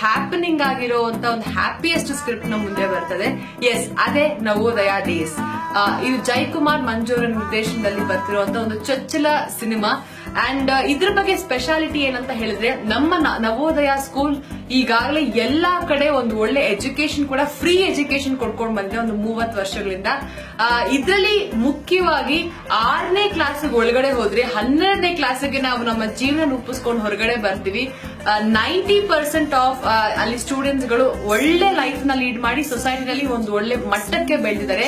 Happening ಆಗಿರುವಂತ ಒಂದು happiest script ನ ಮುಂದೆ ಬರ್ತದೆ. ಎಸ್, ಅದೇ ನವೋದಯ ಡೇಸ್. ಇದು ಜಯಕುಮಾರ್ ಮಂಜೂರ ನಿರ್ದೇಶನದಲ್ಲಿ ಬರ್ತಿರುವಂತ ಒಂದು ಚೊಚ್ಚಲ ಸಿನಿಮಾ. ಅಂಡ್ ಇದ್ರ ಬಗ್ಗೆ ಸ್ಪೆಷಾಲಿಟಿ ಏನಂತ ಹೇಳಿದ್ರೆ, ನಮ್ಮ ನವೋದಯ ಸ್ಕೂಲ್ ಈಗಾಗಲೇ ಎಲ್ಲಾ ಕಡೆ ಒಂದು ಒಳ್ಳೆ ಎಜುಕೇಶನ್ ಕೂಡ, ಫ್ರೀ ಎಜುಕೇಶನ್ ಕೊಡ್ಕೊಂಡು ಬಂದಿದೆ ಒಂದು 30 ವರ್ಷಗಳಿಂದ. ಇದರಲ್ಲಿ ಮುಖ್ಯವಾಗಿ 6ನೇ ಕ್ಲಾಸ್ ಒಳಗಡೆ ಹೋದ್ರೆ 12ನೇ ಕ್ಲಾಸ್ಗೆ ನಾವು ನಮ್ಮ ಜೀವನ ರೂಪಿಸ್ಕೊಂಡು ಹೊರಗಡೆ ಬರ್ತೀವಿ. 90% ಆಫ್ ಅಲ್ಲಿ ಸ್ಟೂಡೆಂಟ್ಸ್ ಗಳು ಒಳ್ಳೆ ಲೈಫ್ ನ ಲೀಡ್ ಮಾಡಿ ಸೊಸೈಟಿನಲ್ಲಿ ಒಂದು ಒಳ್ಳೆ ಮಟ್ಟಕ್ಕೆ ಬೆಳೆದಿದ್ದಾರೆ.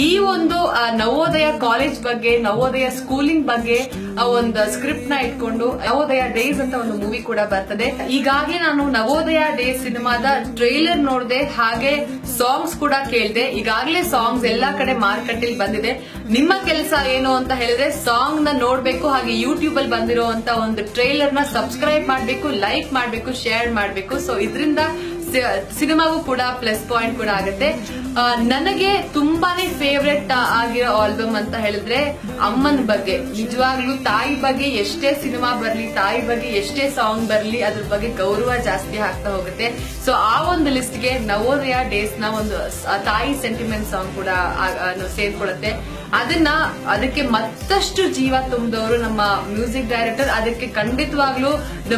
ಈ ಒಂದು ನವೋದಯ ಕಾಲೇಜ್ ಬಗ್ಗೆ, ನವೋದಯ ಸ್ಕೂಲಿಂಗ್ ಬಗ್ಗೆ ಒಂದು ಸ್ಕ್ರಿಪ್ಟ್ ನ ಇಟ್ಕೊಂಡು ನವೋದಯ ಡೇಸ್ ಅಂತ ಒಂದು ಮೂವಿ ಕೂಡ ಬರ್ತದೆ. ಈಗಾಗಲೇ ನಾನು ನವೋದಯ ಡೇಸ್ ಸಿನಿಮಾದ ಟ್ರೈಲರ್ ನೋಡಿದೆ, ಹಾಗೆ ಸಾಂಗ್ಸ್ ಕೂಡ ಕೇಳಿದೆ. ಈಗಾಗಲೇ ಸಾಂಗ್ಸ್ ಎಲ್ಲಾ ಕಡೆ ಮಾರ್ಕೆಟಲ್ಲಿ ಬಂದಿದೆ. ನಿಮ್ಮ ಕೆಲಸ ಏನು ಅಂತ ಹೇಳಿದ್ರೆ ಸಾಂಗ್ ನ ನೋಡ್ಬೇಕು, ಹಾಗೆ ಯೂಟ್ಯೂಬ್ ಅಲ್ಲಿ ಬಂದಿರುವಂತ ಒಂದು ಟ್ರೈಲರ್ ನ ಸಬ್ಸ್ಕ್ರೈಬ್ ಮಾಡಬೇಕು, ಲೈಕ್ ಮಾಡಬೇಕು, ಶೇರ್ ಮಾಡಬೇಕು. ಸೊ ಇದರಿಂದ ಸಿನಿಮಾಗೂ ಕೂಡ ಪ್ಲಸ್ ಪಾಯಿಂಟ್ ಕೂಡ ಆಗುತ್ತೆ. ನನಗೆ ತುಂಬಾನೇ ಫೇವ್ರೆಟ್ ಆಗಿರೋ ಆಲ್ಬಮ್ ಅಂತ ಹೇಳಿದ್ರೆ ಅಮ್ಮನ ಬಗ್ಗೆ. ನಿಜವಾಗ್ಲೂ ತಾಯಿ ಬಗ್ಗೆ ಎಷ್ಟೇ ಸಿನಿಮಾ ಬರ್ಲಿ, ತಾಯಿ ಬಗ್ಗೆ ಎಷ್ಟೇ ಸಾಂಗ್ ಬರ್ಲಿ, ಅದ್ರ ಬಗ್ಗೆ ಗೌರವ ಜಾಸ್ತಿ ಆಗ್ತಾ ಹೋಗುತ್ತೆ. ಸೊ ಆ ಒಂದು ಲಿಸ್ಟ್ ಗೆ ನವೋದಯ ಡೇಸ್ ನ ಒಂದು ತಾಯಿ ಸೆಂಟಿಮೆಂಟ್ ಸಾಂಗ್ ಕೂಡ ಸೇರ್ಕೊಳ್ಳುತ್ತೆ. ಅದಕ್ಕೆ ಮತ್ತಷ್ಟು ಜೀವ ತುಂಬಿದವರು ನಮ್ಮ ಮ್ಯೂಸಿಕ್ ಡೈರೆಕ್ಟರ್. ಅದಕ್ಕೆ ಖಂಡಿತವಾಗ್ಲೂ ದ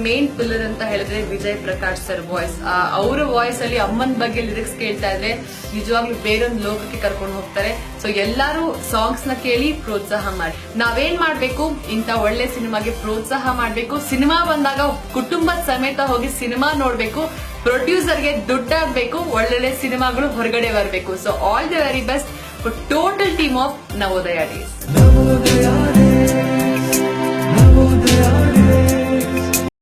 ಮೇನ್ ಪಿಲ್ಲರ್ ಅಂತ ಹೇಳಿದ್ರೆ ವಿಜಯ್ ಪ್ರಕಾಶ್ ಸರ್ ವಾಯ್ಸ್. ಅವರ ವಾಯ್ಸ್ ಅಲ್ಲಿ ಅಮ್ಮನ ಬಗ್ಗೆ ಲಿರಿಕ್ಸ್ ಕೇಳ್ತಾ ಇದ್ರೆ ನಿಜವಾಗ್ಲೂ ಬೇರೊಂದು ಲೋಕಕ್ಕೆ ಕರ್ಕೊಂಡು ಹೋಗ್ತಾರೆ. ಸೊ ಎಲ್ಲರೂ ಸಾಂಗ್ಸ್ ನ ಕೇಳಿ ಪ್ರೋತ್ಸಾಹ ಮಾಡಿ. ನಾವೇನ್ ಮಾಡ್ಬೇಕು, ಇಂತ ಒಳ್ಳೆ ಸಿನಿಮಾಗೆ ಪ್ರೋತ್ಸಾಹ ಮಾಡ್ಬೇಕು. ಸಿನಿಮಾ ಬಂದಾಗ ಕುಟುಂಬದ ಸಮೇತ ಹೋಗಿ ಸಿನಿಮಾ ನೋಡ್ಬೇಕು. ಪ್ರೊಡ್ಯೂಸರ್ಗೆ ದುಡ್ಡಾಗಬೇಕು, ಒಳ್ಳೊಳ್ಳೆ ಸಿನಿಮಾಗಳು ಹೊರಗಡೆ ಬರಬೇಕು. So all the very best for total team of Navodaya Days.